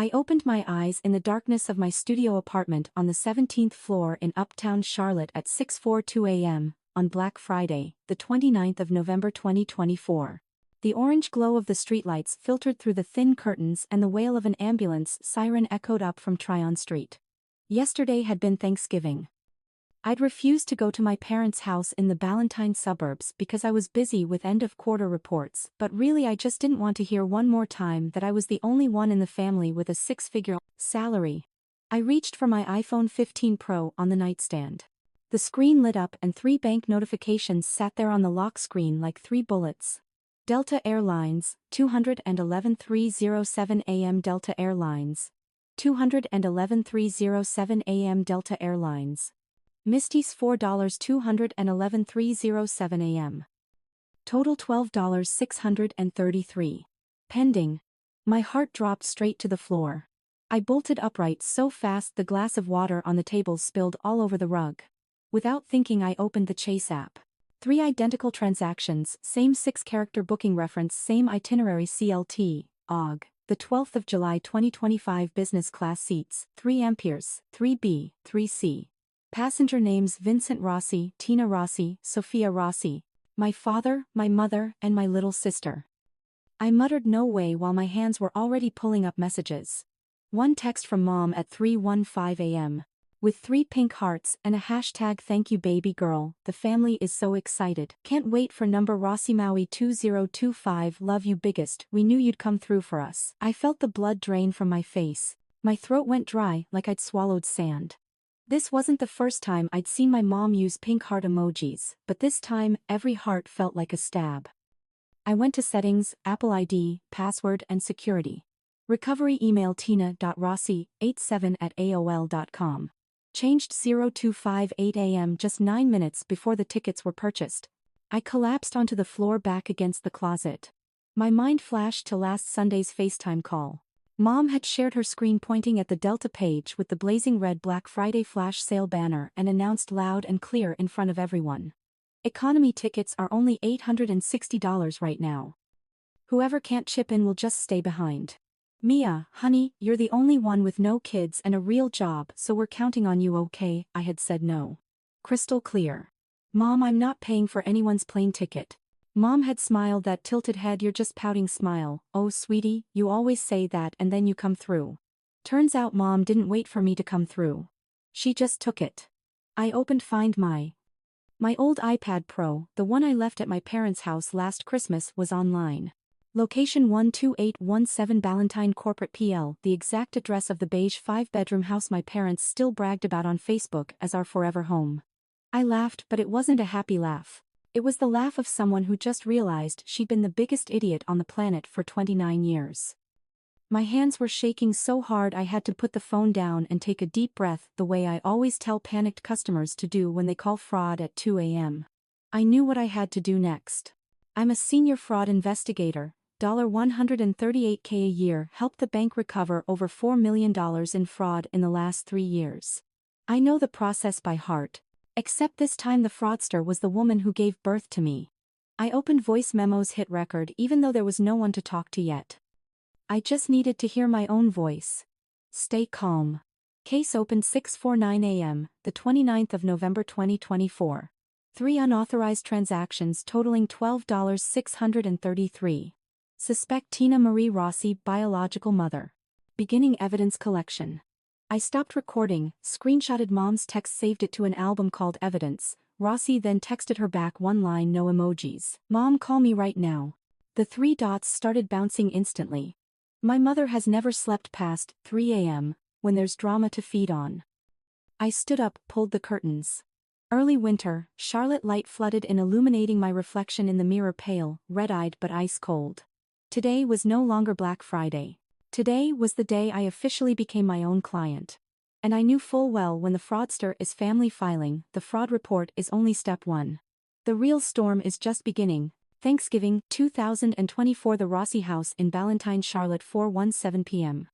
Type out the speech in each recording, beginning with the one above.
I opened my eyes in the darkness of my studio apartment on the 17th floor in Uptown Charlotte at 6:42 a.m. on Black Friday, the 29th of November 2024. The orange glow of the streetlights filtered through the thin curtains and the wail of an ambulance siren echoed up from Tryon Street. Yesterday had been Thanksgiving. I'd refused to go to my parents' house in the Ballantine suburbs because I was busy with end-of-quarter reports, but really I just didn't want to hear one more time that I was the only one in the family with a six-figure salary. I reached for my iPhone 15 Pro on the nightstand. The screen lit up and 3 bank notifications sat there on the lock screen like 3 bullets. Delta Airlines, 211-307 AM Delta Airlines. 211-307 AM Delta Airlines. Misty's $4 211-307 AM. Total $12,633. Pending. My heart dropped straight to the floor. I bolted upright so fast the glass of water on the table spilled all over the rug. Without thinking I opened the Chase app. 3 identical transactions, same 6-character booking reference, same itinerary CLT, OG. The 12th of July 2025 business class seats, 3 amperes, 3B, 3C. Passenger names Vincent Rossi, Tina Rossi, Sophia Rossi. My father, my mother, and my little sister. I muttered no way while my hands were already pulling up messages. One text from mom at 3:15 a.m. With 3 pink hearts and a hashtag thank you baby girl, the family is so excited. Can't wait for number Rossi Maui 2025 love you biggest, we knew you'd come through for us. I felt the blood drain from my face. My throat went dry like I'd swallowed sand. This wasn't the first time I'd seen my mom use pink heart emojis, but this time, every heart felt like a stab. I went to settings, Apple ID, password and security. Recovery email tina.rossi87@aol.com. Changed 0258 a.m. just 9 minutes before the tickets were purchased. I collapsed onto the floor back against the closet. My mind flashed to last Sunday's FaceTime call. Mom had shared her screen pointing at the Delta page with the blazing red Black Friday flash sale banner and announced loud and clear in front of everyone. Economy tickets are only $860 right now. Whoever can't chip in will just stay behind. Mia, honey, you're the only one with no kids and a real job, so we're counting on you, okay? I had said no. Crystal clear. Mom, I'm not paying for anyone's plane ticket. Mom had smiled that tilted head, you're just pouting smile. Oh sweetie, you always say that and then you come through. Turns out mom didn't wait for me to come through. She just took it. I opened Find My old iPad Pro, the one I left at my parents' house last Christmas, was online. Location 12817 Ballantine Corporate PL, the exact address of the beige 5-bedroom house my parents still bragged about on Facebook as our forever home. I laughed, but it wasn't a happy laugh. It was the laugh of someone who just realized she'd been the biggest idiot on the planet for 29 years. My hands were shaking so hard I had to put the phone down and take a deep breath, the way I always tell panicked customers to do when they call fraud at 2 a.m. I knew what I had to do next. I'm a senior fraud investigator. $138K a year helped the bank recover over $4 million in fraud in the last 3 years. I know the process by heart. Except this time the fraudster was the woman who gave birth to me. I opened voice memos hit record even though there was no one to talk to yet. I just needed to hear my own voice. Stay calm. Case opened 6:49 a.m., the 29th of November 2024. 3 unauthorized transactions totaling $12,633. Suspect Tina Marie Rossi, biological mother. Beginning evidence collection. I stopped recording, screenshotted mom's text, saved it to an album called Evidence. Rossi then texted her back one line, no emojis. Mom, call me right now. The 3 dots started bouncing instantly. My mother has never slept past 3 a.m. when there's drama to feed on. I stood up, pulled the curtains. Early winter, Charlotte light flooded in, illuminating my reflection in the mirror, pale, red-eyed but ice-cold. Today was no longer Black Friday. Today was the day I officially became my own client. And I knew full well when the fraudster is family filing, the fraud report is only step 1. The real storm is just beginning. Thanksgiving, 2024. The Rossi house in Ballantine, Charlotte, 4:17 p.m.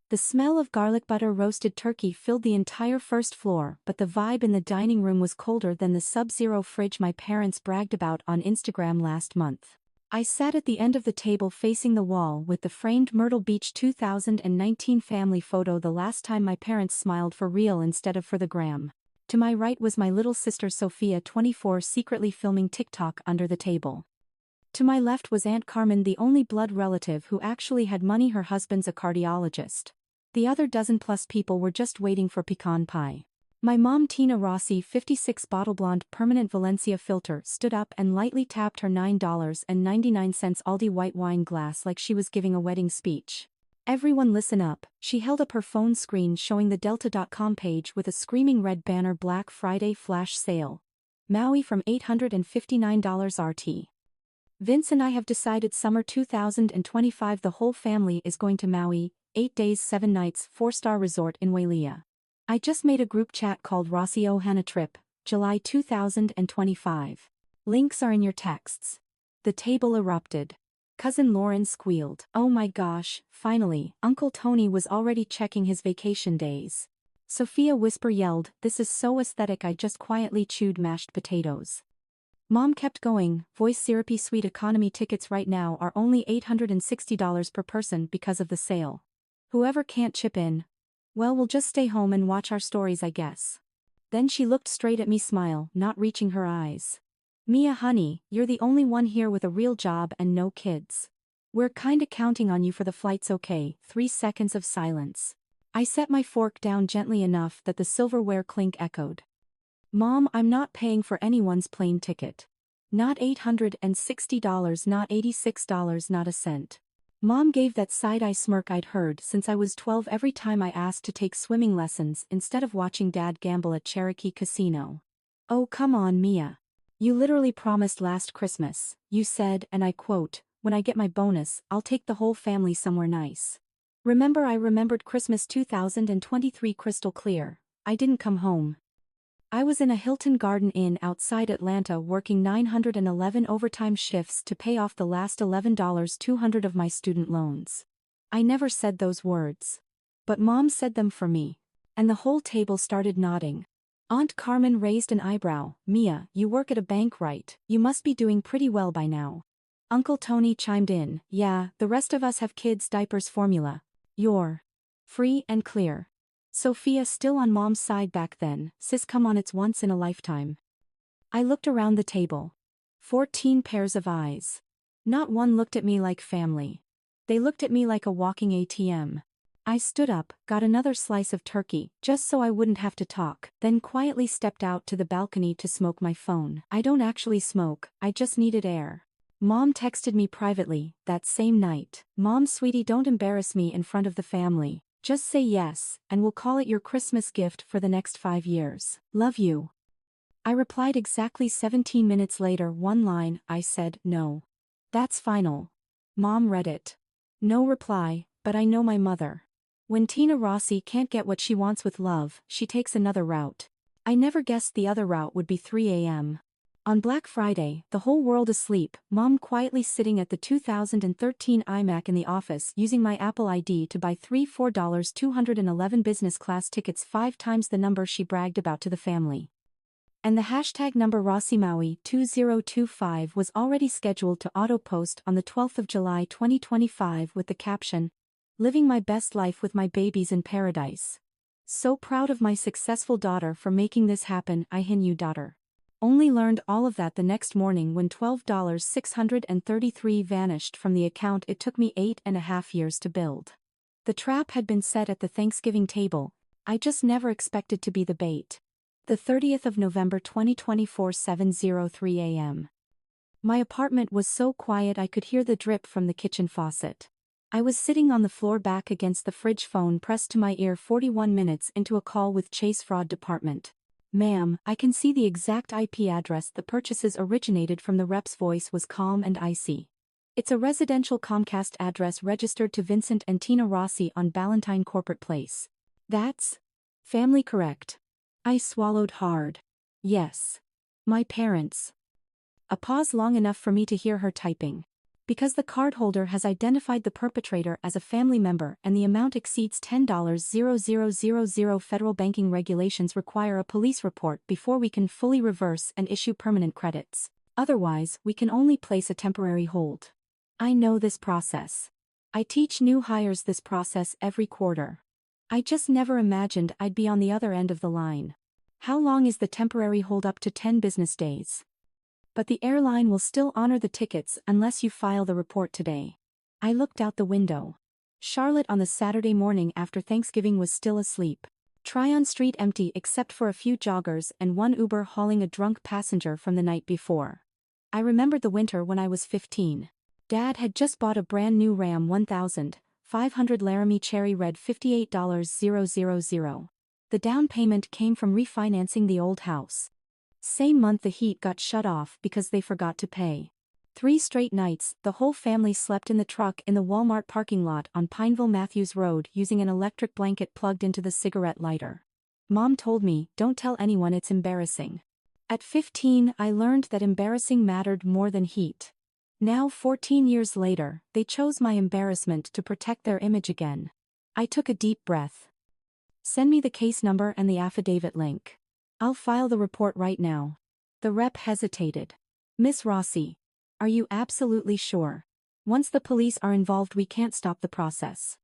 The smell of garlic butter roasted turkey filled the entire first floor, but the vibe in the dining room was colder than the sub-zero fridge my parents bragged about on Instagram last month. I sat at the end of the table facing the wall with the framed Myrtle Beach 2019 family photo, the last time my parents smiled for real instead of for the gram. To my right was my little sister Sophia, 24, secretly filming TikTok under the table. To my left was Aunt Carmen, the only blood relative who actually had money. Her husband's a cardiologist. The other dozen-plus people were just waiting for pecan pie. My mom, Tina Rossi, 56, bottle blonde permanent Valencia filter, stood up and lightly tapped her $9.99 Aldi white wine glass like she was giving a wedding speech. Everyone listen up. She held up her phone screen showing the Delta.com page with a screaming red banner: Black Friday flash sale. Maui from $859 RT. Vince and I have decided summer 2025 the whole family is going to Maui, 8 days 7 nights 4-star resort in Wailea. I just made a group chat called Rossi Ohana Trip, July 2025. Links are in your texts. The table erupted. Cousin Lauren squealed. Oh my gosh, finally, Uncle Tony was already checking his vacation days. Sophia whisper yelled, this is so aesthetic. I just quietly chewed mashed potatoes. Mom kept going, voice syrupy sweet. Economy tickets right now are only $860 per person because of the sale. Whoever can't chip in, well, we'll just stay home and watch our stories, I guess. Then she looked straight at me, smile not reaching her eyes. Mia honey, you're the only one here with a real job and no kids. We're kinda counting on you for the flights, okay? 3 seconds of silence. I set my fork down gently enough that the silverware clink echoed. Mom, I'm not paying for anyone's plane ticket. Not $860, not $86, not a cent. Mom gave that side-eye smirk I'd heard since I was 12 every time I asked to take swimming lessons instead of watching Dad gamble at Cherokee Casino. Oh come on, Mia. You literally promised last Christmas, you said, and I quote, when I get my bonus, I'll take the whole family somewhere nice. Remember? I remembered Christmas 2023 crystal clear. I didn't come home. I was in a Hilton Garden Inn outside Atlanta working 911 overtime shifts to pay off the last $11,200 of my student loans. I never said those words. But Mom said them for me. And the whole table started nodding. Aunt Carmen raised an eyebrow. Mia, you work at a bank, right? You must be doing pretty well by now. Uncle Tony chimed in. Yeah, the rest of us have kids' diapers formula. You're free and clear. Sophia still on Mom's side back then. Sis, come on, it's once in a lifetime. I looked around the table. 14 pairs of eyes. Not one looked at me like family. They looked at me like a walking ATM. I stood up, got another slice of turkey, just so I wouldn't have to talk, then quietly stepped out to the balcony to smoke my phone. I don't actually smoke, I just needed air. Mom texted me privately, that same night. Mom, sweetie, don't embarrass me in front of the family. Just say yes, and we'll call it your Christmas gift for the next 5 years. Love you. I replied exactly 17 minutes later, one line. I said, no. That's final. Mom read it. No reply, but I know my mother. When Tina Rossi can't get what she wants with love, she takes another route. I never guessed the other route would be 3 a.m. On Black Friday, the whole world asleep, Mom quietly sitting at the 2013 iMac in the office using my Apple ID to buy 3 $4 211 business class tickets, 5 times the number she bragged about to the family. And the hashtag number Rossi Maui 2025 was already scheduled to auto-post on the 12th of July 2025 with the caption, living my best life with my babies in paradise. So proud of my successful daughter for making this happen. I hin you daughter. Only learned all of that the next morning when $12,633 vanished from the account it took me 8.5 years to build. The trap had been set at the Thanksgiving table. I just never expected to be the bait. The 30th of November 2024, 7:03 a.m. My apartment was so quiet I could hear the drip from the kitchen faucet. I was sitting on the floor back against the fridge, phone pressed to my ear, 41 minutes into a call with Chase Fraud Department. Ma'am, I can see the exact IP address the purchases originated from. The rep's voice was calm and icy. It's a residential Comcast address registered to Vincent and Tina Rossi on Ballantyne Corporate Place. That's family correct. I swallowed hard. Yes. My parents. A pause long enough for me to hear her typing. Because the cardholder has identified the perpetrator as a family member and the amount exceeds $10,000, federal banking regulations require a police report before we can fully reverse and issue permanent credits. Otherwise, we can only place a temporary hold. I know this process. I teach new hires this process every quarter. I just never imagined I'd be on the other end of the line. How long is the temporary hold? Up to 10 business days. But the airline will still honor the tickets unless you file the report today. I looked out the window. Charlotte on the Saturday morning after Thanksgiving was still asleep. Tryon Street empty except for a few joggers and one Uber hauling a drunk passenger from the night before. I remembered the winter when I was 15. Dad had just bought a brand new Ram 1500 Laramie Cherry Red $58,000. The down payment came from refinancing the old house. Same month the heat got shut off because they forgot to pay. 3 straight nights, the whole family slept in the truck in the Walmart parking lot on Pineville Matthews Road using an electric blanket plugged into the cigarette lighter. Mom told me, "Don't tell anyone, it's embarrassing." At 15, I learned that embarrassing mattered more than heat. Now 14 years later, they chose my embarrassment to protect their image again. I took a deep breath. Send me the case number and the affidavit link. I'll file the report right now. The rep hesitated. Miss Rossi. Are you absolutely sure? Once the police are involved we can't stop the process.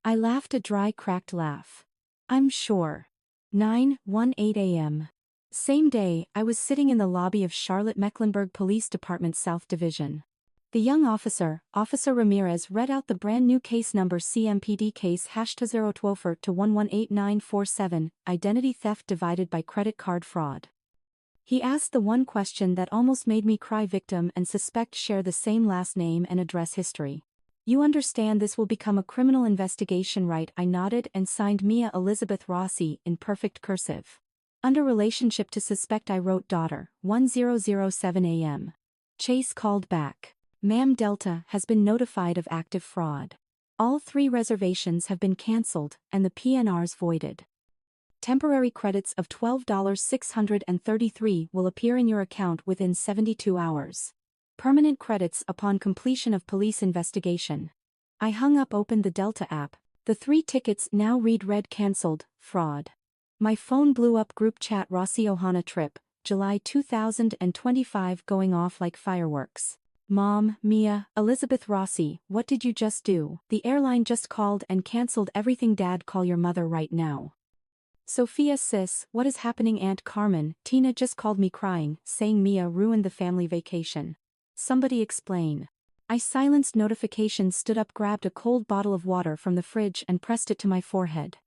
I laughed a dry cracked laugh. I'm sure. 9:18 a.m. Same day, I was sitting in the lobby of Charlotte-Mecklenburg Police Department South Division. The young officer, Officer Ramirez, read out the brand new case number CMPD case #024 to 118947, identity theft divided by credit card fraud. He asked the one question that almost made me cry. Victim and suspect share the same last name and address history. You understand this will become a criminal investigation, right? I nodded and signed Mia Elizabeth Rossi in perfect cursive. Under relationship to suspect I wrote daughter, 1007 a.m. Chase called back. Ma'am, Delta has been notified of active fraud. All 3 reservations have been cancelled and the PNRs voided. Temporary credits of $12,633 will appear in your account within 72 hours. Permanent credits upon completion of police investigation. I hung up, opened the Delta app. The 3 tickets now read red: cancelled, fraud. My phone blew up. Group chat: Rossi Ohana trip, July 2025, going off like fireworks. Mom, Mia, Elizabeth Rossi, what did you just do? The airline just called and cancelled everything. Dad, call your mother right now. Sophia, sis, what is happening? Aunt Carmen, Tina just called me crying, saying Mia ruined the family vacation. Somebody explain. I silenced notifications, stood up, grabbed a cold bottle of water from the fridge and pressed it to my forehead.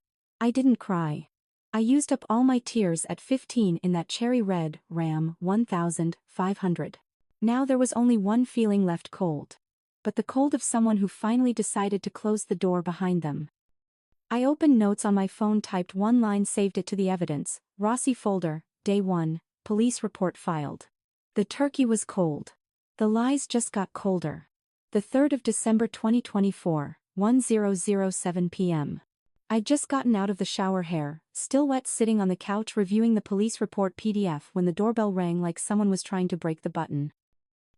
I didn't cry. I used up all my tears at 15 in that cherry red Ram 1500. Now there was only one feeling left: cold. But the cold of someone who finally decided to close the door behind them. I opened notes on my phone, typed one line, saved it to the evidence. Rossi folder, day 1, police report filed. The turkey was cold. The lies just got colder. The 3rd of December 2024, 10:07 p.m. I'd just gotten out of the shower, hair still wet, sitting on the couch reviewing the police report PDF when the doorbell rang like someone was trying to break the button.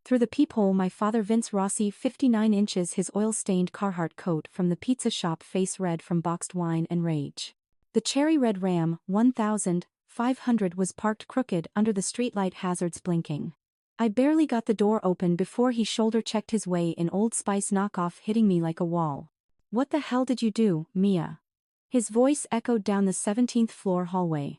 Through the peephole, my father, Vince Rossi, 59 inches, his oil-stained Carhartt coat from the pizza shop, face red from boxed wine and rage. The cherry red Ram 1500 was parked crooked under the streetlight, hazards blinking. I barely got the door open before he shoulder-checked his way in, Old Spice knockoff, hitting me like a wall. What the hell did you do, Mia? His voice echoed down the 17th floor hallway.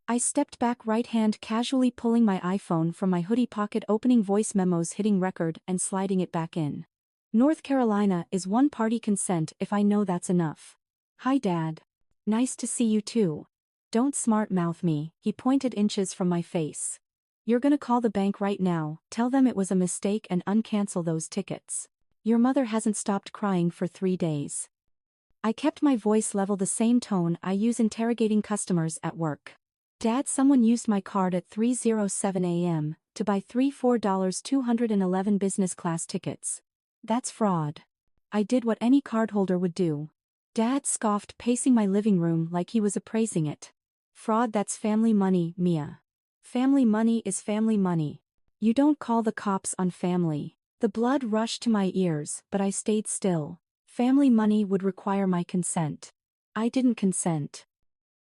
I stepped back, right hand casually pulling my iPhone from my hoodie pocket, opening voice memos, hitting record and sliding it back in. North Carolina is one-party consent if I know that's enough. Hi Dad. Nice to see you too. Don't smart mouth me, he pointed inches from my face. You're gonna call the bank right now, tell them it was a mistake and uncancel those tickets. Your mother hasn't stopped crying for 3 days. I kept my voice level, the same tone I use interrogating customers at work. Dad, someone used my card at 3:07 a.m. to buy 3 $4.211 business class tickets. That's fraud. I did what any cardholder would do. Dad scoffed, pacing my living room like he was appraising it. Fraud, that's family money, Mia. Family money is family money. You don't call the cops on family. The blood rushed to my ears, but I stayed still. Family money would require my consent. I didn't consent.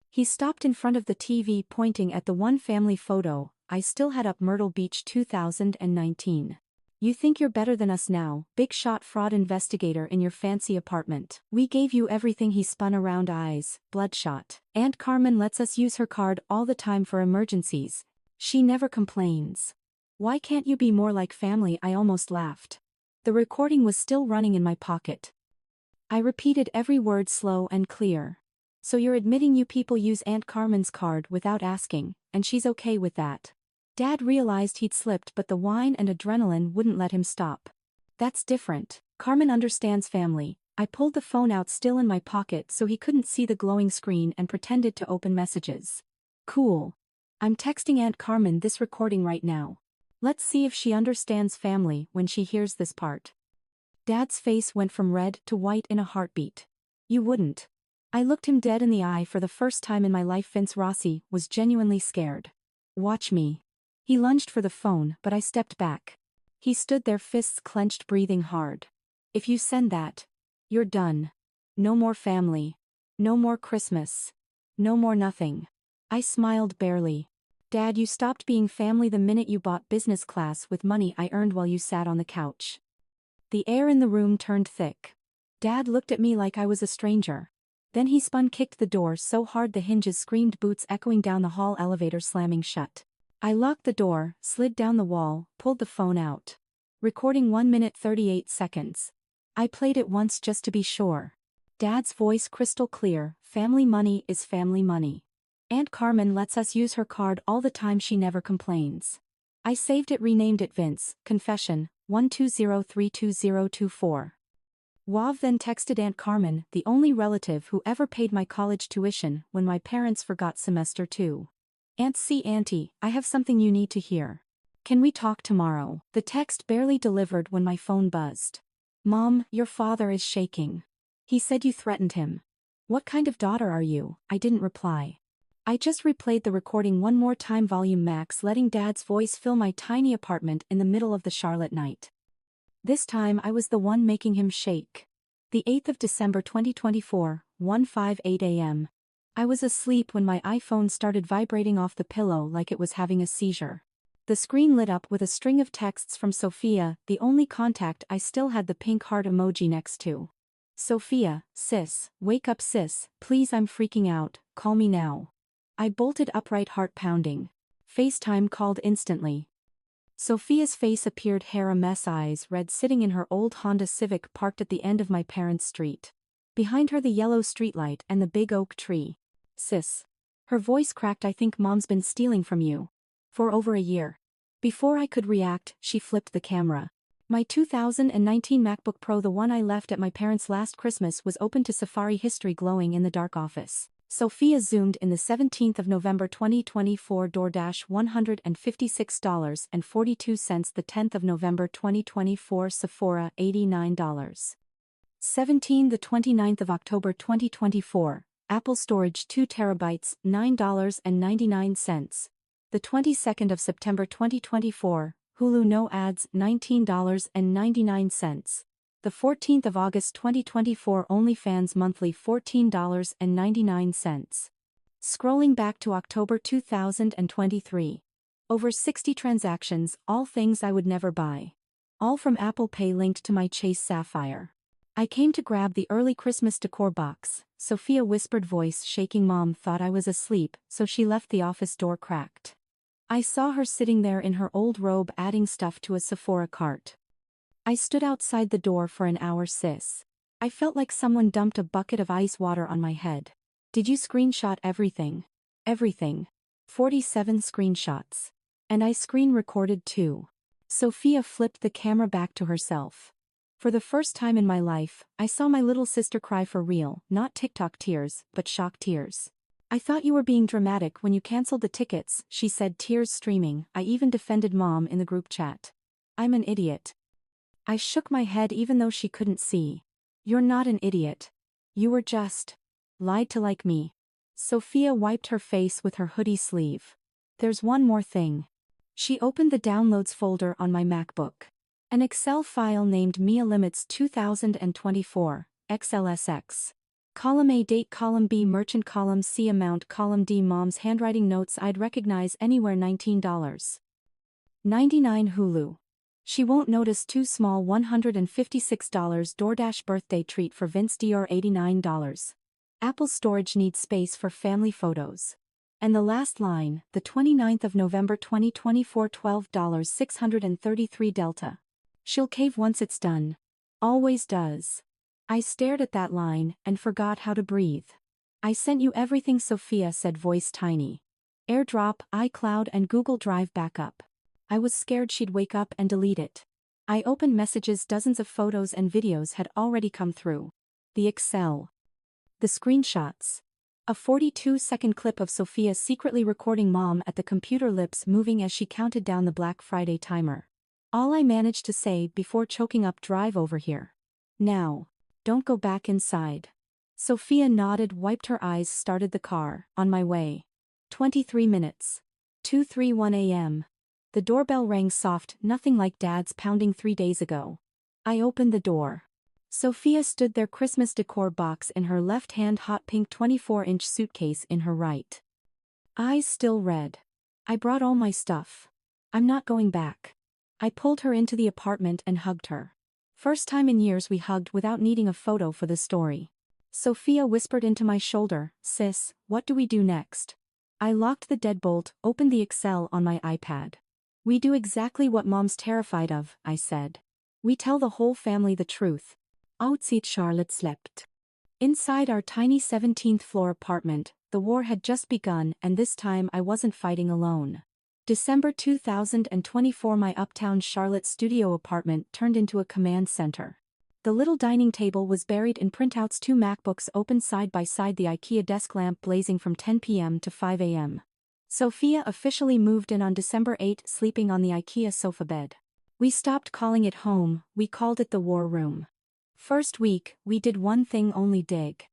He stopped in front of the TV, pointing at the one family photo I still had up Myrtle Beach 2019. You think you're better than us now, big shot fraud investigator in your fancy apartment. We gave you everything. He spun around, eyes bloodshot. Aunt Carmen lets us use her card all the time for emergencies. She never complains. Why can't you be more like family? I almost laughed. The recording was still running in my pocket. I repeated every word slow and clear. So you're admitting you people use Aunt Carmen's card without asking, and she's okay with that? Dad realized he'd slipped, but the wine and adrenaline wouldn't let him stop. That's different. Carmen understands family. I pulled the phone out, still in my pocket, so he couldn't see the glowing screen, and pretended to open messages. Cool. I'm texting Aunt Carmen this recording right now. Let's see if she understands family when she hears this part. Dad's face went from red to white in a heartbeat. You wouldn't. I looked him dead in the eye for the first time in my life. Vince Rossi was genuinely scared. Watch me. He lunged for the phone, but I stepped back. He stood there, fists clenched, breathing hard. If you send that, you're done. No more family. No more Christmas. No more nothing. I smiled barely. Dad, you stopped being family the minute you bought business class with money I earned while you sat on the couch. The air in the room turned thick. Dad looked at me like I was a stranger. Then he spun, kicked the door so hard the hinges screamed, boots echoing down the hall, elevator slamming shut. I locked the door, slid down the wall, pulled the phone out. Recording 1 minute 38 seconds. I played it once just to be sure. Dad's voice crystal clear. Family money is family money. Aunt Carmen lets us use her card all the time. She never complains. I saved it, renamed it Vince. Confession, 120322024. Wav then texted Aunt Carmen, the only relative who ever paid my college tuition when my parents forgot semester 2. Auntie, I have something you need to hear. Can we talk tomorrow? The text barely delivered when my phone buzzed. Mom, your father is shaking. He said you threatened him. What kind of daughter are you? I didn't reply. I just replayed the recording one more time, volume max, letting Dad's voice fill my tiny apartment in the middle of the Charlotte night. This time I was the one making him shake. The 8th of December 2024, 1:58 a.m. I was asleep when my iPhone started vibrating off the pillow like it was having a seizure. The screen lit up with a string of texts from Sophia, the only contact I still had the pink heart emoji next to. Sophia, sis, wake up sis, please, I'm freaking out, call me now. I bolted upright, heart pounding. FaceTime called instantly. Sophia's face appeared, hair a mess, eyes red, sitting in her old Honda Civic parked at the end of my parents' street. Behind her the yellow streetlight and the big oak tree. Sis. Her voice cracked. I think Mom's been stealing from you. For over a year. Before I could react, she flipped the camera. My 2019 MacBook Pro, the one I left at my parents' last Christmas, was open to Safari history glowing in the dark office. Sophia zoomed in. The 17th of November 2024, DoorDash $156.42. The 10th of November 2024, Sephora $89. 17. The 29th of October 2024, Apple Storage 2 terabytes, $9.99. The 22nd of September 2024, Hulu no ads, $19.99. The 14th of August 2024, OnlyFans monthly $14.99. Scrolling back to October 2023. Over 60 transactions, all things I would never buy. All from Apple Pay linked to my Chase Sapphire. I came to grab the early Christmas decor box, Sophia whispered, voice shaking. Mom thought I was asleep, so she left the office door cracked. I saw her sitting there in her old robe adding stuff to a Sephora cart. I stood outside the door for an hour, sis. I felt like someone dumped a bucket of ice water on my head. Did you screenshot everything? Everything. 47 screenshots. And I screen recorded too. Sophia flipped the camera back to herself. For the first time in my life, I saw my little sister cry for real, not TikTok tears, but shock tears. I thought you were being dramatic when you canceled the tickets, she said, tears streaming. I even defended Mom in the group chat. I'm an idiot. I shook my head even though she couldn't see. You're not an idiot. You were just lied to like me. Sophia wiped her face with her hoodie sleeve. There's one more thing. She opened the downloads folder on my MacBook. An Excel file named Mia Limits 2024, XLSX. Column A date, column B merchant, column C amount, column D mom's handwriting notes I'd recognize anywhere. $19.99 Hulu. She won't notice too small. $156 DoorDash birthday treat for Vince Dior. $89. Apple storage needs space for family photos. And the last line, the 29th of November 2024, $12.633 Delta. She'll cave once it's done. Always does. I stared at that line and forgot how to breathe. I sent you everything, Sophia said, voice tiny. AirDrop, iCloud and Google Drive backup. I was scared she'd wake up and delete it. I opened messages, dozens of photos and videos had already come through. The Excel. The screenshots. A 42-second clip of Sophia secretly recording mom at the computer, lips moving as she counted down the Black Friday timer. All I managed to say before choking up, drive over here. Now. Don't go back inside. Sophia nodded, wiped her eyes, started the car. On my way. 23 minutes. 2:31 a.m. The doorbell rang soft, nothing like Dad's pounding 3 days ago. I opened the door. Sophia stood there, Christmas decor box in her left hand, hot pink 24-inch suitcase in her right. Eyes still red. I brought all my stuff. I'm not going back. I pulled her into the apartment and hugged her. First time in years we hugged without needing a photo for the story. Sophia whispered into my shoulder, sis, what do we do next? I locked the deadbolt, opened the Excel on my iPad. We do exactly what mom's terrified of, I said. We tell the whole family the truth. Outside Charlotte slept. Inside our tiny 17th floor apartment, the war had just begun, and this time I wasn't fighting alone. December 2024, my uptown Charlotte studio apartment turned into a command center. The little dining table was buried in printouts, 2 MacBooks open side by side, the IKEA desk lamp blazing from 10 p.m. to 5 a.m. Sophia officially moved in on December 8, sleeping on the IKEA sofa bed. We stopped calling it home, we called it the war room. First week, we did one thing only, dig.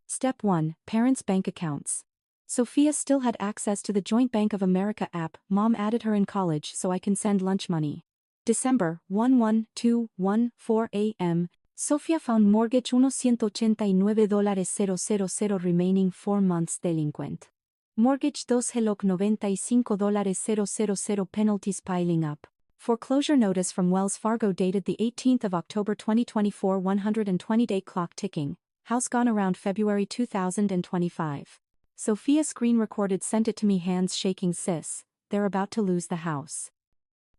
Step 1, Parents' bank accounts. Sophia still had access to the Joint Bank of America app. Mom added her in college so I can send lunch money. December 11:2:14 a.m. Sophia found mortgage $189,000 remaining 4 months delinquent. Mortgage $295,000 penalties piling up. Foreclosure notice from Wells Fargo dated the 18th of October 2024, 120-day clock ticking. House gone around February 2025. Sophia screen recorded, sent it to me, hands shaking, sis, they're about to lose the house.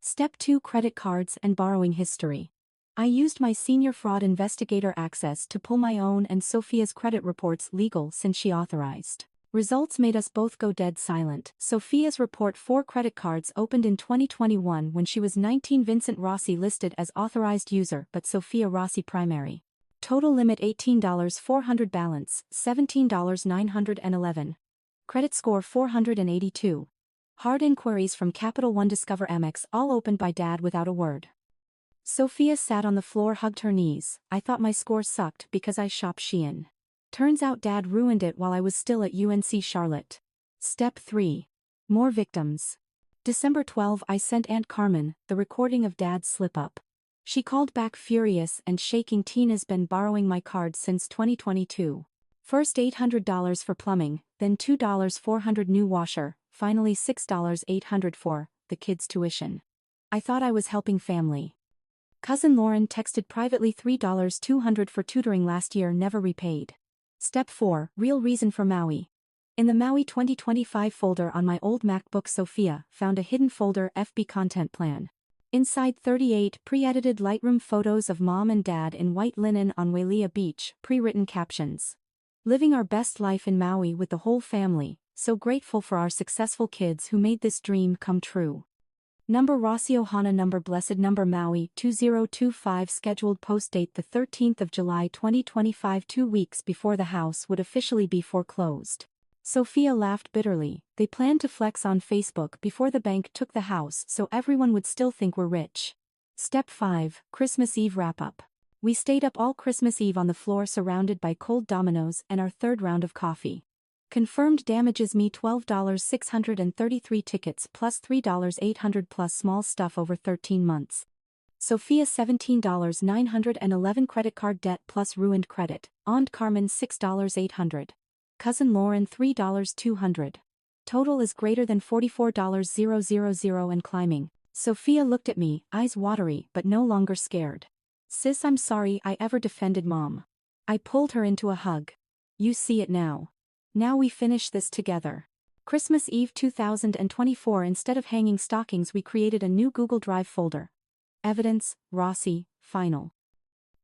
Step 2, credit cards and borrowing history. I used my senior fraud investigator access to pull my own and Sophia's credit reports, legal since she authorized. Results made us both go dead silent. Sophia's report: 4 credit cards opened in 2021 when she was 19. Vincent Rossi listed as authorized user but Sophia Rossi primary. Total limit $18, 400 balance, $17, 911. Credit score 482. Hard inquiries from Capital One, Discover, Amex, all opened by Dad without a word. Sophia sat on the floor, hugged her knees. I thought my score sucked because I shop Shein. Turns out Dad ruined it while I was still at UNC Charlotte. Step 3. More victims. December 12, I sent Aunt Carmen the recording of Dad's slip-up. She called back furious and shaking, Tina's been borrowing my card since 2022. First $800 for plumbing, then $2 $400 new washer, finally $6 $800 for the kids' tuition. I thought I was helping family. Cousin Lauren texted privately, $3 $200 for tutoring last year, never repaid. Step 4, real reason for Maui. In the Maui 2025 folder on my old MacBook, Sophia found a hidden folder, FB content plan. Inside 38 pre-edited Lightroom photos of Mom and Dad in white linen on Wailea Beach, pre-written captions. Living our best life in Maui with the whole family, so grateful for our successful kids who made this dream come true. Number Rossi Ohana, number blessed, number Maui 2025, scheduled post date the 13th of July 2025, 2 weeks before the house would officially be foreclosed. Sophia laughed bitterly. They planned to flex on Facebook before the bank took the house so everyone would still think we're rich. Step 5, Christmas Eve wrap-up. We stayed up all Christmas Eve on the floor surrounded by cold dominoes and our third round of coffee. Confirmed damages me $12 633 tickets plus $3 800 plus small stuff over 13 months. Sophia $17,911 credit card debt plus ruined credit. Aunt Carmen $6,800. Cousin Lauren $3,200. Total is greater than $44,000 and climbing. Sophia looked at me, eyes watery but no longer scared. Sis, I'm sorry I ever defended Mom. I pulled her into a hug. You see it now. Now we finish this together. Christmas Eve 2024. Instead of hanging stockings, we created a new Google Drive folder. Evidence, Rossi, Final.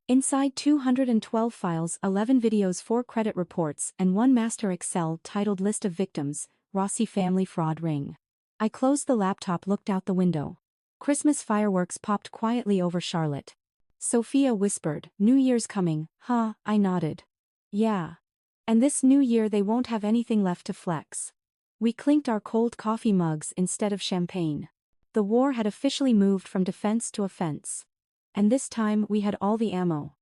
Inside 212 files, 11 videos, 4 credit reports, and 1 master Excel titled List of Victims, Rossi Family Fraud Ring. I closed the laptop, looked out the window. Christmas fireworks popped quietly over Charlotte. Sophia whispered, New Year's coming, huh? I nodded. Yeah. And this new year they won't have anything left to flex. We clinked our cold coffee mugs instead of champagne. The war had officially moved from defense to offense. And this time we had all the ammo.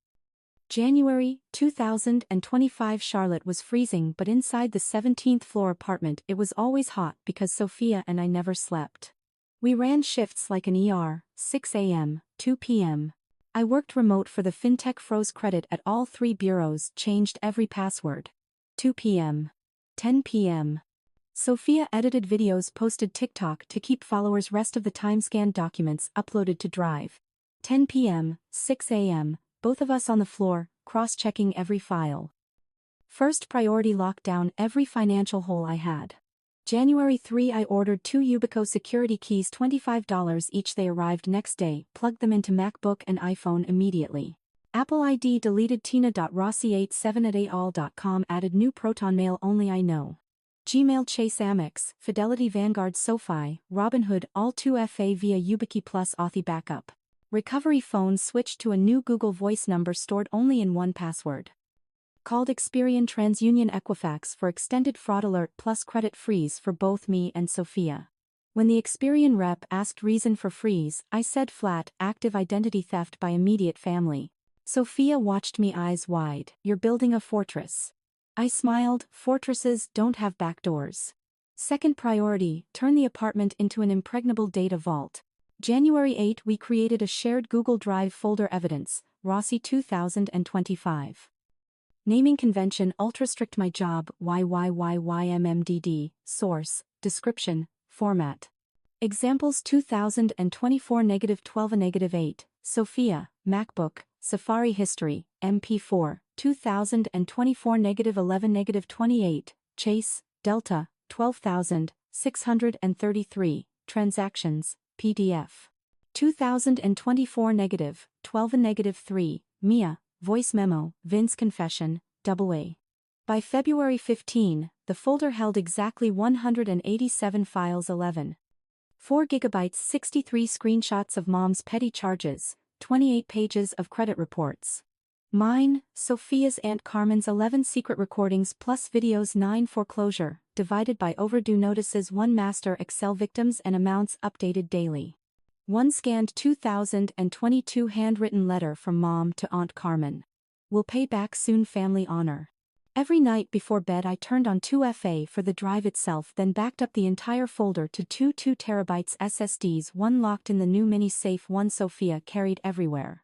January 2025. Charlotte was freezing, but inside the 17th floor apartment it was always hot because Sophia and I never slept. We ran shifts like an ER, 6 a.m., 2 p.m. I worked remote for the fintech, froze credit at all 3 bureaus, changed every password. 2 p.m. 10 p.m. Sophia edited videos, posted TikTok to keep followers, rest of the time scanned documents uploaded to Drive. 10 p.m., 6 a.m., both of us on the floor, cross-checking every file. First priority, lock down every financial hole I had. January 3, I ordered 2 Yubico security keys, $25 each. They arrived next day, plugged them into MacBook and iPhone immediately. Apple ID deleted. Tina.rossi87@all.com added new Proton Mail only I know. Gmail, Chase, Amex, Fidelity, Vanguard, SoFi, Robinhood, all 2FA via YubiKey plus Authy backup. Recovery phone switched to a new Google Voice number stored only in 1 password. Called Experian, TransUnion, Equifax for extended fraud alert plus credit freeze for both me and Sophia. When the Experian rep asked reason for freeze, I said flat, active identity theft by immediate family. Sophia watched me, eyes wide. You're building a fortress. I smiled. Fortresses don't have back doors. Second priority, turn the apartment into an impregnable data vault. January 8, we created a shared Google Drive folder. Evidence, Rossi 2025. Naming convention, ultra strict. My job, YYYYMMDD, source, description, format. Examples 2024 -12 -8, Sophia, MacBook, Safari history, MP4, 2024 -11 -28, Chase, Delta, 12,633, transactions, PDF. 2024 -12 -3, Mia, voice memo, Vince confession, AA. By February 15, the folder held exactly 187 files, 11. 4 gigabytes, 63 screenshots of Mom's petty charges, 28 pages of credit reports. Mine, Sophia's, Aunt Carmen's 11 secret recordings plus videos, 9 foreclosure, divided by overdue notices, 1 master Excel victims and amounts updated daily. 1 scanned 2022 handwritten letter from Mom to Aunt Carmen. Will pay back soon, family honor. Every night before bed I turned on 2FA for the drive itself, then backed up the entire folder to 2 2TB SSDs, 1 locked in the new mini safe, 1 Sophia carried everywhere.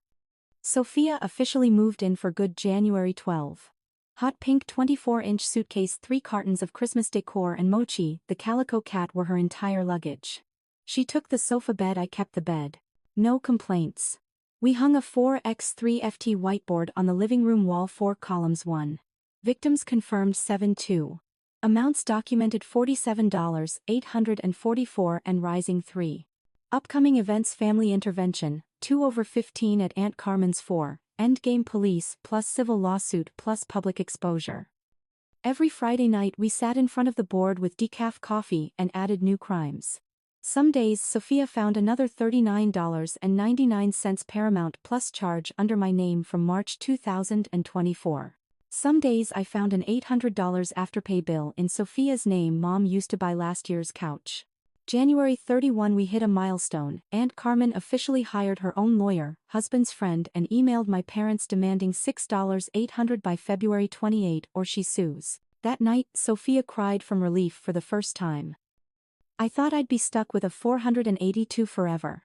Sophia officially moved in for good January 12. Hot pink 24-inch suitcase, 3 cartons of Christmas decor, and Mochi, the calico cat, were her entire luggage. She took the sofa bed, I kept the bed. No complaints. We hung a 4x3 FT whiteboard on the living room wall, 4 columns, 1. Victims confirmed 7-2. Amounts documented $47,844 and rising, 3. Upcoming events, family intervention, 2/15 at Aunt Carmen's, 4. Endgame police plus civil lawsuit plus public exposure. Every Friday night we sat in front of the board with decaf coffee and added new crimes. Some days Sophia found another $39.99 Paramount Plus charge under my name from March 2024. Some days I found an $800 Afterpay bill in Sophia's name Mom used to buy last year's couch. January 31, we hit a milestone. Aunt Carmen officially hired her own lawyer, husband's friend, and emailed my parents demanding $6,800 by February 28 or she sues. That night, Sophia cried from relief for the first time. I thought I'd be stuck with a 482 forever.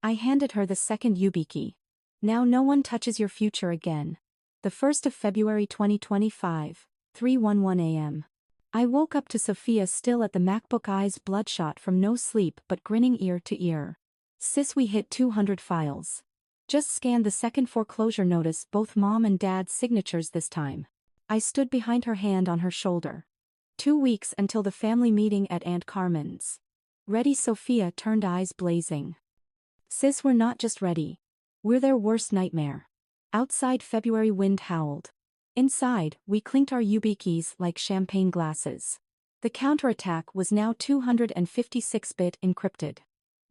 I handed her the second YubiKey. Now no one touches your future again. The 1st of February 2025, 3:11 a.m. I woke up to Sophia still at the MacBook, eyes bloodshot from no sleep but grinning ear to ear. Sis, we hit 200 files. Just scanned the second foreclosure notice, both mom and dad's signatures this time. I stood behind her, hand on her shoulder. 2 weeks until the family meeting at Aunt Carmen's. Ready? Sophia turned, eyes blazing. Sis, we're not just ready. We're their worst nightmare. Outside, February wind howled. Inside, we clinked our YubiKeys like champagne glasses. The counterattack was now 256-bit encrypted.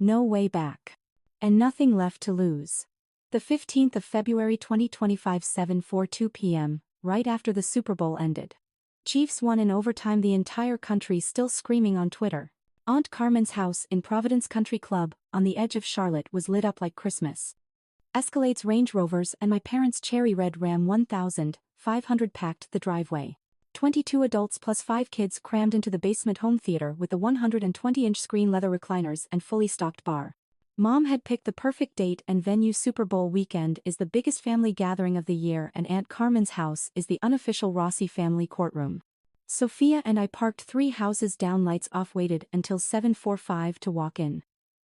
No way back. And nothing left to lose. The 15th of February 2025, 7:42 p.m., right after the Super Bowl ended. Chiefs won in overtime, the entire country still screaming on Twitter. Aunt Carmen's house in Providence Country Club, on the edge of Charlotte, was lit up like Christmas. Escalades, Range Rovers, and my parents' cherry red Ram 1500 packed the driveway. 22 adults plus 5 kids crammed into the basement home theater with the 120-inch screen, leather recliners, and fully stocked bar. Mom had picked the perfect date and venue. Super Bowl weekend is the biggest family gathering of the year, and Aunt Carmen's house is the unofficial Rossi family courtroom. Sophia and I parked 3 houses down, lights off, waited until 7:45 to walk in.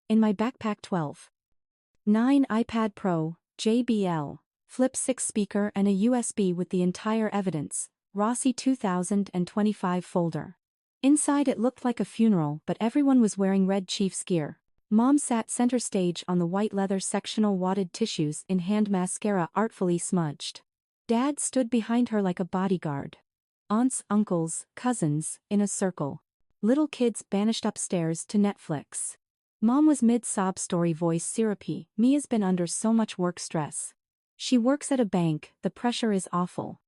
In my backpack, 12.9 iPad Pro, JBL, Flip 6 speaker, and a USB with the entire evidence, Rossi 2025 folder. Inside, it looked like a funeral, but everyone was wearing red Chiefs gear. Mom sat center stage on the white leather sectional, wadded tissues in hand, mascara artfully smudged. Dad stood behind her like a bodyguard. Aunts, uncles, cousins, in a circle. Little kids banished upstairs to Netflix. Mom was mid-sob story, voice syrupy. Mia's been under so much work stress. She works at a bank, the pressure is awful.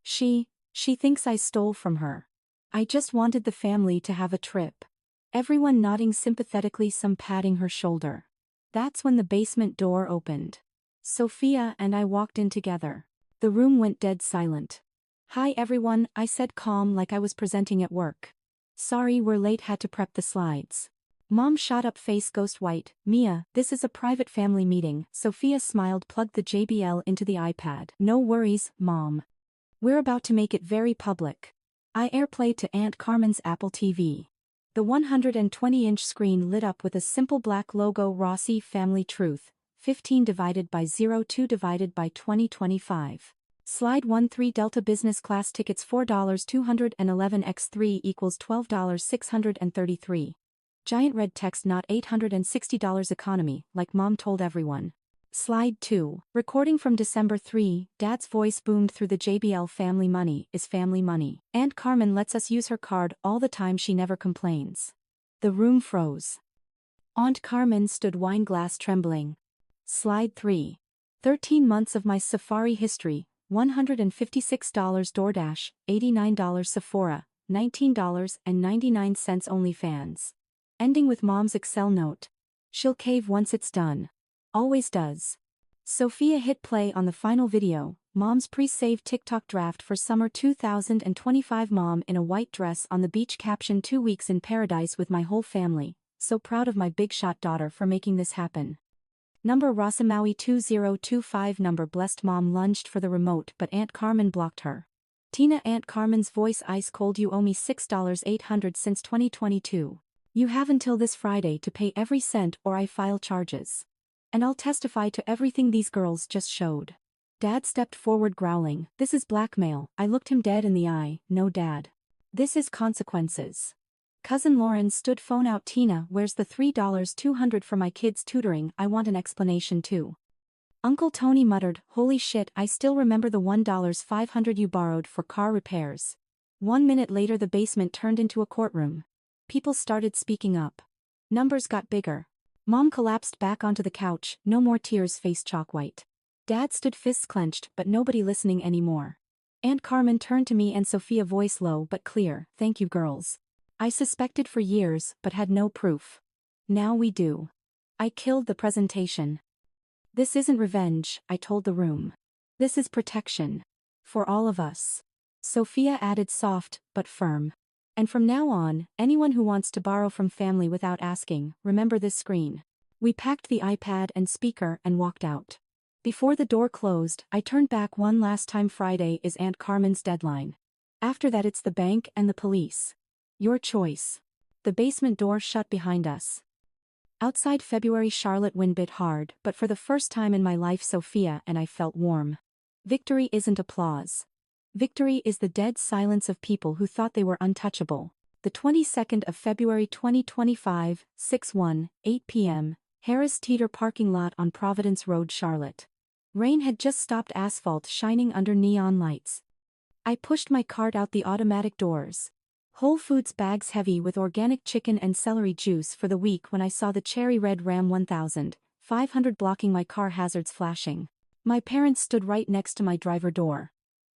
She thinks I stole from her. I just wanted the family to have a trip. Everyone nodding sympathetically, some patting her shoulder. That's when the basement door opened. Sophia and I walked in together. The room went dead silent. Hi everyone, I said, calm like I was presenting at work. Sorry we're late, had to prep the slides. Mom shot up, face ghost white. Mia, this is a private family meeting. Sophia smiled, plugged the JBL into the iPad. No worries, Mom. We're about to make it very public. I AirPlay to Aunt Carmen's Apple TV. The 120-inch screen lit up with a simple black logo, Rossi Family Truth, 15 divided by 02 divided by 2025. Slide 13, Delta Business Class tickets $4 211 x 3 equals $12 633. Giant red text, not $860 economy, like Mom told everyone. Slide 2. Recording from December 3, Dad's voice boomed through the JBL. Family money is family money. Aunt Carmen lets us use her card all the time, she never complains. The room froze. Aunt Carmen stood, wine glass trembling. Slide 3. 13 months of my Safari history, $156 DoorDash, $89 Sephora, $19.99 OnlyFans. Ending with Mom's Excel note. She'll cave once it's done. Always does. Sophia hit play on the final video, Mom's pre-saved TikTok draft for summer 2025. Mom in a white dress on the beach, caption, 2 weeks in paradise with my whole family, so proud of my big shot daughter for making this happen. Number Rosamaui 2025 number. Blessed. Mom lunged for the remote but Aunt Carmen blocked her. Tina, Aunt Carmen's voice ice cold, you owe me $6.800 since 2022. You have until this Friday to pay every cent or I file charges. And I'll testify to everything these girls just showed. Dad stepped forward growling, this is blackmail. I looked him dead in the eye. No, Dad. This is consequences. Cousin Lauren stood, phone out. Tina, where's the $3,200 for my kids' tutoring? I want an explanation too. Uncle Tony muttered, holy shit, I still remember the $1,500 you borrowed for car repairs. 1 minute later the basement turned into a courtroom. People started speaking up. Numbers got bigger. Mom collapsed back onto the couch, no more tears, face chalk white. Dad stood, fists clenched, but nobody listening anymore. Aunt Carmen turned to me and Sophia, voice low but clear, thank you girls. I suspected for years but had no proof. Now we do. I killed the presentation. This isn't revenge, I told the room. This is protection. For all of us. Sophia added, soft but firm. And from now on, anyone who wants to borrow from family without asking, remember this screen. We packed the iPad and speaker and walked out. Before the door closed, I turned back one last time. Friday is Aunt Carmen's deadline. After that it's the bank and the police. Your choice. The basement door shut behind us. Outside February. Charlotte wind bit hard, but for the first time in my life Sophia and I felt warm. Victory isn't applause. Victory is the dead silence of people who thought they were untouchable. The 22nd of February 2025, 6:08 p.m., Harris Teeter parking lot on Providence Road, Charlotte. Rain had just stopped, asphalt shining under neon lights. I pushed my cart out the automatic doors. Whole Foods bags heavy with organic chicken and celery juice for the week when I saw the cherry red Ram 1500 blocking my car, hazards flashing. My parents stood right next to my driver door.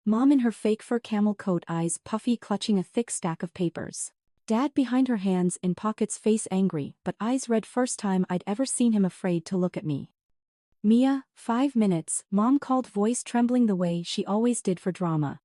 Mom in her fake fur camel coat, eyes puffy, clutching a thick stack of papers. Dad behind her, hands in pockets, face angry but eyes red. First time I'd ever seen him afraid to look at me. Mia, 5 minutes, Mom called, voice trembling the way she always did for drama.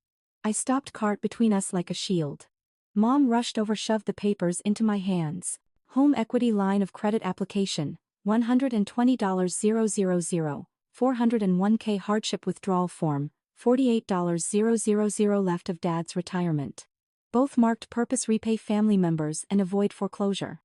I stopped, cart between us like a shield. Mom rushed over, shoved the papers into my hands. Home equity line of credit application, $120,000, 401k hardship withdrawal form, $48,000 left of Dad's retirement. Both marked purpose, repay family members and avoid foreclosure.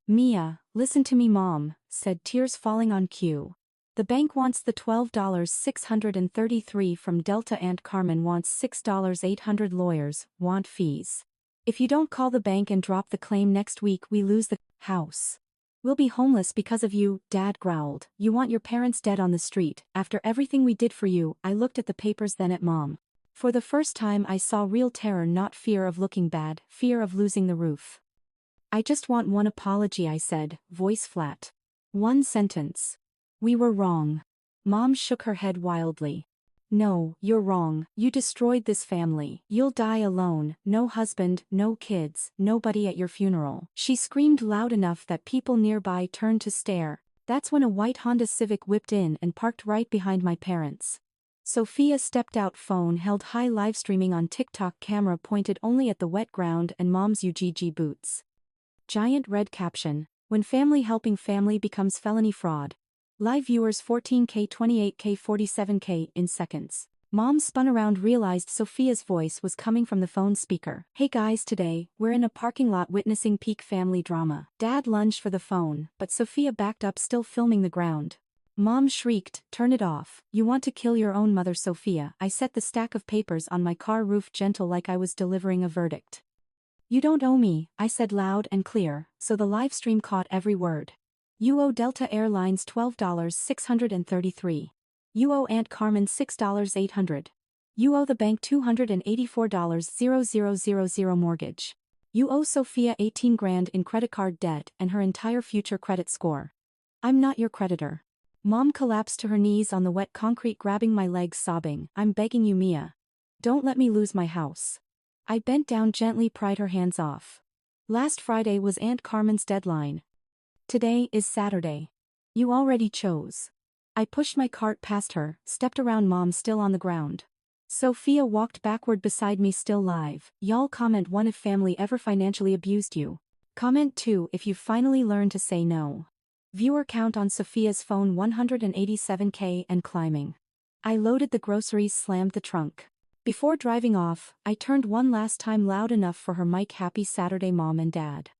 Mia, listen to me, Mom said, tears falling on cue. The bank wants the $12,633 from Delta. Aunt Carmen wants $6,800. Lawyers want fees. If you don't call the bank and drop the claim next week, we lose the house. We'll be homeless because of you, Dad growled. You want your parents dead on the street. After everything we did for you. I looked at the papers, then at Mom. For the first time I saw real terror, not fear of looking bad, fear of losing the roof. I just want one apology, I said, voice flat. One sentence. We were wrong. Mom shook her head wildly. No, you're wrong. You destroyed this family. You'll die alone, no husband, no kids, nobody at your funeral. She screamed loud enough that people nearby turned to stare. That's when a white Honda Civic whipped in and parked right behind my parents. Sophia stepped out, phone held high, live streaming on TikTok, camera pointed only at the wet ground and Mom's UGG boots. Giant red caption, when family helping family becomes felony fraud. Live viewers 14K, 28K, 47K in seconds. Mom spun around, realized Sophia's voice was coming from the phone speaker. Hey guys, today, we're in a parking lot witnessing peak family drama. Dad lunged for the phone, but Sophia backed up, still filming the ground. Mom shrieked, turn it off. You want to kill your own mother, Sophia. I set the stack of papers on my car roof, gentle like I was delivering a verdict. You don't owe me, I said loud and clear, so the live stream caught every word. You owe Delta Airlines $12,633. You owe Aunt Carmen $6,800. You owe the bank $284,0000 mortgage. You owe Sophia $18,000 in credit card debt and her entire future credit score. I'm not your creditor. Mom collapsed to her knees on the wet concrete, grabbing my legs, sobbing. I'm begging you, Mia. Don't let me lose my house. I bent down, gently pried her hands off. Last Friday was Aunt Carmen's deadline. Today is Saturday. You already chose. I pushed my cart past her, stepped around Mom still on the ground. Sophia walked backward beside me, still live. Y'all comment 1 if family ever financially abused you. Comment 2 if you finally learned to say no. Viewer count on Sophia's phone 187K and climbing. I loaded the groceries, slammed the trunk. Before driving off, I turned one last time loud enough for her mic. Happy Saturday, Mom and Dad.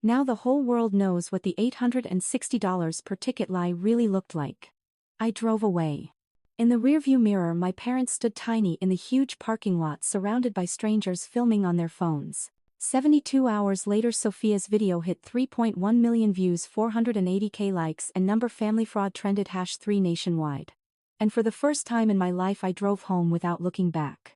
Now the whole world knows what the $860 per ticket lie really looked like. I drove away. In the rearview mirror, my parents stood tiny in the huge parking lot, surrounded by strangers filming on their phones. 72 hours later, Sophia's video hit 3.1 million views, 480K likes, and number family fraud trended #3 nationwide. And for the first time in my life I drove home without looking back.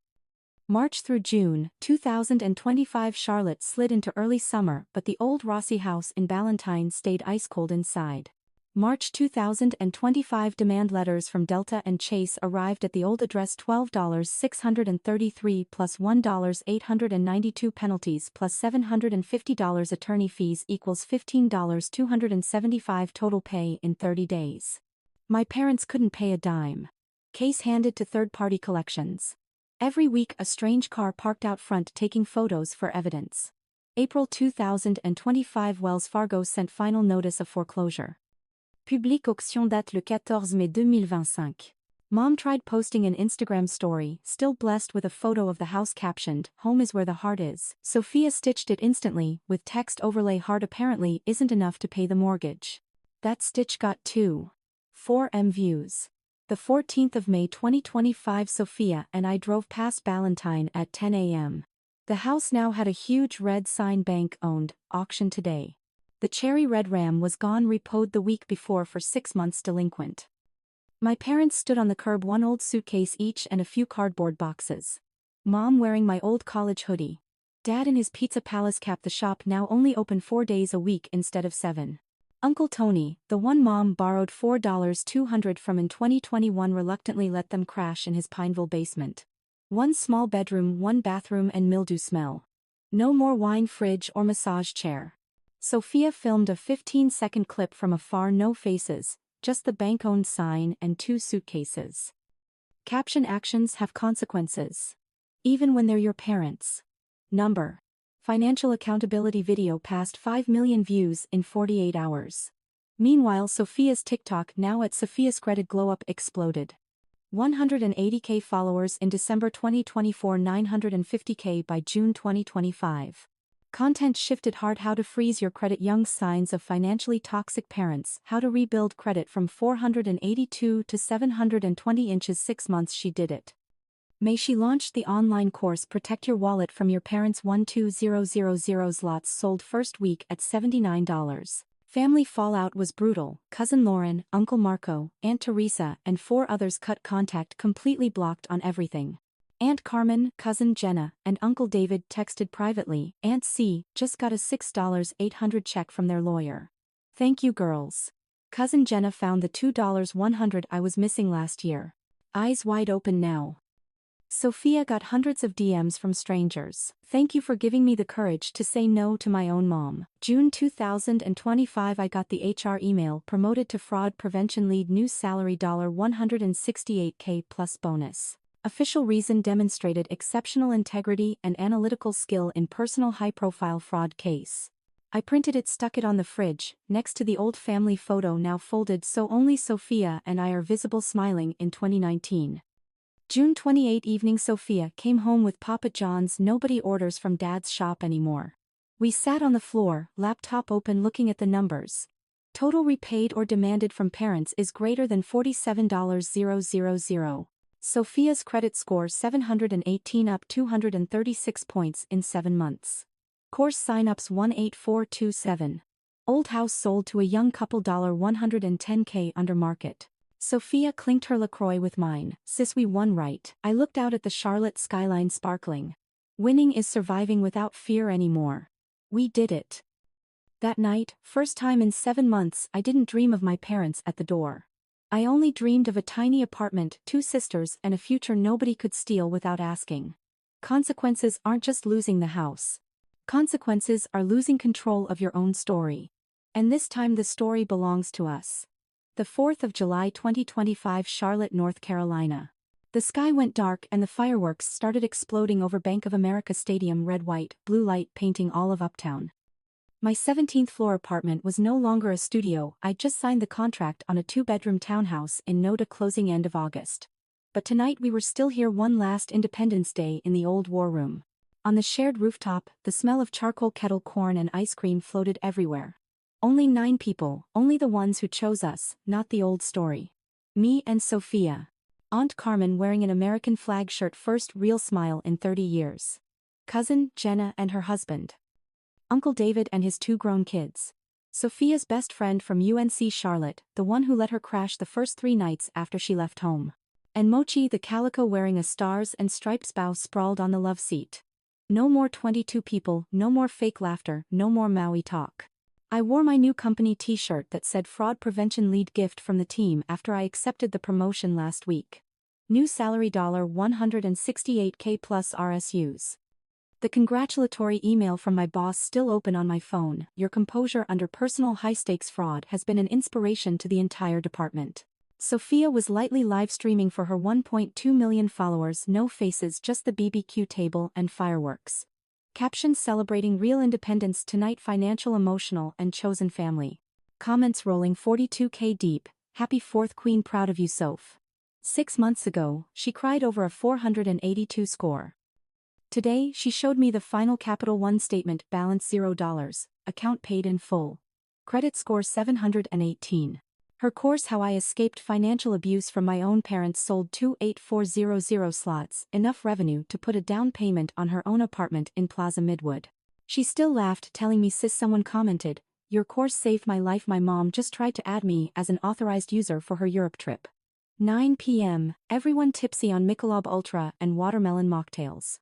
March through June 2025, Charlotte slid into early summer, but the old Rossi house in Ballantyne stayed ice cold inside. March 2025, demand letters from Delta and Chase arrived at the old address. $12,633 plus $1,892 penalties plus $750 attorney fees equals $15,275 total pay in 30 days. My parents couldn't pay a dime. Case handed to third-party collections. Every week a strange car parked out front taking photos for evidence. April 2025, Wells Fargo sent final notice of foreclosure. Public auction date le 14 mai 2025. Mom tried posting an Instagram story, still blessed with a photo of the house captioned, "Home is where the heart is." Sophia stitched it instantly, with text overlay, "Heart apparently isn't enough to pay the mortgage." That stitch got 2.4 million views. The 14th of May 2025. Sophia and I drove past Ballantine at 10 a.m. The house now had a huge red sign, "Bank owned, auction today." The cherry red Ram was gone, repoed the week before for 6 months delinquent. My parents stood on the curb, one old suitcase each and a few cardboard boxes. Mom wearing my old college hoodie. Dad in his Pizza Palace cap, the shop now only open 4 days a week instead of 7. Uncle Tony, the one Mom borrowed $4,200 from in 2021, reluctantly let them crash in his Pineville basement. One small bedroom, one bathroom, and mildew smell. No more wine fridge or massage chair. Sophia filmed a 15-second clip from afar, no faces, just the bank-owned sign and 2 suitcases. Caption: actions have consequences. Even when they're your parents. Number. Financial accountability video passed 5 million views in 48 hours. Meanwhile, Sophia's TikTok, now at Sophia's Credit Glow Up, exploded. 180k followers in December 2024, 950k by June 2025. Content shifted hard: how to freeze your credit, young signs of financially toxic parents, how to rebuild credit from 482 to 720 inches, 6 months she did it. May she launched the online course Protect Your Wallet from Your Parents. 12000 lots sold first week at $79. Family fallout was brutal. Cousin Lauren, Uncle Marco, Aunt Teresa, and 4 others cut contact, completely blocked on everything. Aunt Carmen, Cousin Jenna, and Uncle David texted privately. Aunt C just got a $6,800 check from their lawyer. Thank you, girls. Cousin Jenna found the $2,100 I was missing last year. Eyes wide open now. Sophia got hundreds of DMs from strangers. Thank you for giving me the courage to say no to my own mom. June 2025. I got the HR email, promoted to fraud prevention lead, new salary $168k plus bonus. Official reason: demonstrated exceptional integrity and analytical skill in personal high-profile fraud case. I printed it, stuck it on the fridge, next to the old family photo, now folded so only Sophia and I are visible, smiling in 2019. June 28 evening. Sophia came home with Papa John's. Nobody orders from Dad's shop anymore. We sat on the floor, laptop open, looking at the numbers. Total repaid or demanded from parents is greater than $47,000. Sophia's credit score 718, up 236 points in 7 months. Course signups 18427. Old house sold to a young couple, $110k under market. Sophia clinked her LaCroix with mine. Sis, we won, right? I looked out at the Charlotte skyline, sparkling. Winning is surviving without fear anymore. We did it. That night, first time in 7 months, I didn't dream of my parents at the door. I only dreamed of a tiny apartment, 2 sisters, and a future nobody could steal without asking. Consequences aren't just losing the house. Consequences are losing control of your own story. And this time the story belongs to us. The 4th of July 2025, Charlotte, North Carolina. The sky went dark and the fireworks started exploding over Bank of America Stadium, red, white, blue light painting all of uptown. My 17th floor apartment was no longer a studio. I'd just signed the contract on a 2-bedroom townhouse in Noda, closing end of August. But tonight we were still here, one last Independence Day in the old war room. On the shared rooftop, the smell of charcoal, kettle corn, and ice cream floated everywhere. Only 9 people, only the ones who chose us, not the old story. Me and Sophia. Aunt Carmen wearing an American flag shirt, first real smile in 30 years. Cousin Jenna and her husband. Uncle David and his 2 grown kids. Sophia's best friend from UNC Charlotte, the one who let her crash the first 3 nights after she left home. And Mochi, the calico wearing a stars and stripes bow, sprawled on the love seat. No more 22 people, no more fake laughter, no more Maui talk. I wore my new company t-shirt that said fraud prevention lead, gift from the team after I accepted the promotion last week. New salary $168k plus RSUs. The congratulatory email from my boss still open on my phone. Your composure under personal high-stakes fraud has been an inspiration to the entire department. Sophia was lightly live streaming for her 1.2 million followers. No faces, just the BBQ table and fireworks. Caption: celebrating real independence tonight, financial, emotional, and chosen family. Comments rolling 42k deep. Happy 4th queen, proud of you Soph. 6 months ago, she cried over a 482 score. Today, she showed me the final Capital One statement, balance $0, account paid in full. Credit score 718. Her course, How I Escaped Financial Abuse from My Own Parents, sold 28400 slots, enough revenue to put a down payment on her own apartment in Plaza Midwood. She still laughed, telling me, sis, someone commented, your course saved my life. My mom just tried to add me as an authorized user for her Europe trip. 9 p.m., everyone tipsy on Michelob Ultra and watermelon mocktails.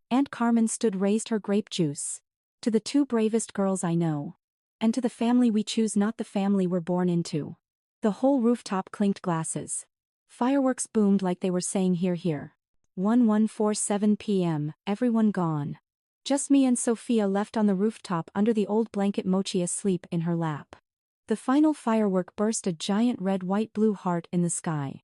Aunt Carmen raised her grape juice. To the 2 bravest girls I know. And to the family we choose, not the family we're born into. The whole rooftop clinked glasses. Fireworks boomed like they were saying hear hear. 11:47 p.m., everyone gone. Just me and Sophia left on the rooftop under the old blanket, Mochi asleep in her lap. The final firework burst, a giant red, white, blue heart in the sky.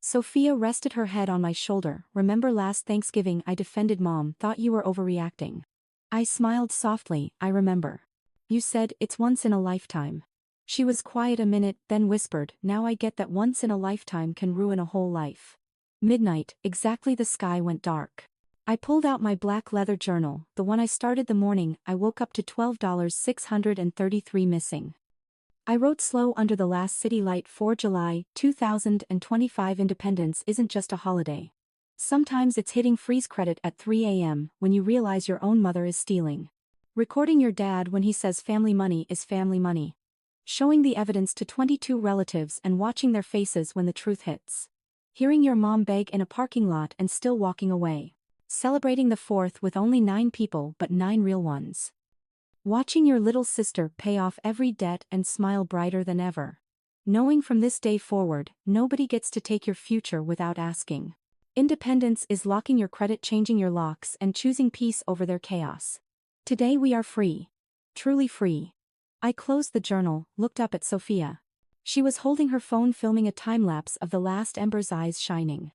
Sophia rested her head on my shoulder. Remember last Thanksgiving I defended Mom, thought you were overreacting. I smiled softly, I remember. You said, it's once in a lifetime. She was quiet a minute, then whispered, now I get that once in a lifetime can ruin a whole life. Midnight, exactly, the sky went dark. I pulled out my black leather journal, the one I started the morning I woke up to, $12,633 missing. I wrote slow under the last city light, 4 July, 2025. Independence isn't just a holiday. Sometimes it's hitting freeze credit at 3 a.m. when you realize your own mother is stealing. Recording your dad when he says family money is family money. Showing the evidence to 22 relatives and watching their faces when the truth hits. Hearing your mom beg in a parking lot and still walking away. Celebrating the 4th with only 9 people but 9 real ones. Watching your little sister pay off every debt and smile brighter than ever. Knowing from this day forward, nobody gets to take your future without asking. Independence is locking your credit, changing your locks, and choosing peace over their chaos. Today we are free. Truly free. I closed the journal, looked up at Sophia. She was holding her phone, filming a time-lapse of the last ember's eyes shining.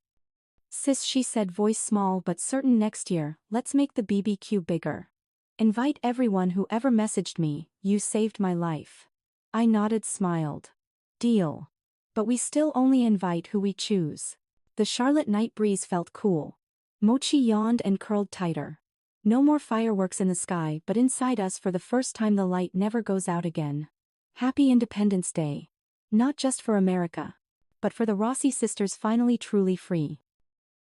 Sis, she said, voice small but certain, next year, let's make the BBQ bigger. Invite everyone who ever messaged me, you saved my life. I nodded, smiled. Deal. But we still only invite who we choose. The Charlotte night breeze felt cool. Mochi yawned and curled tighter. No more fireworks in the sky, but inside us for the first time the light never goes out again. Happy Independence Day. Not just for America. But for the Rossi sisters, finally truly free.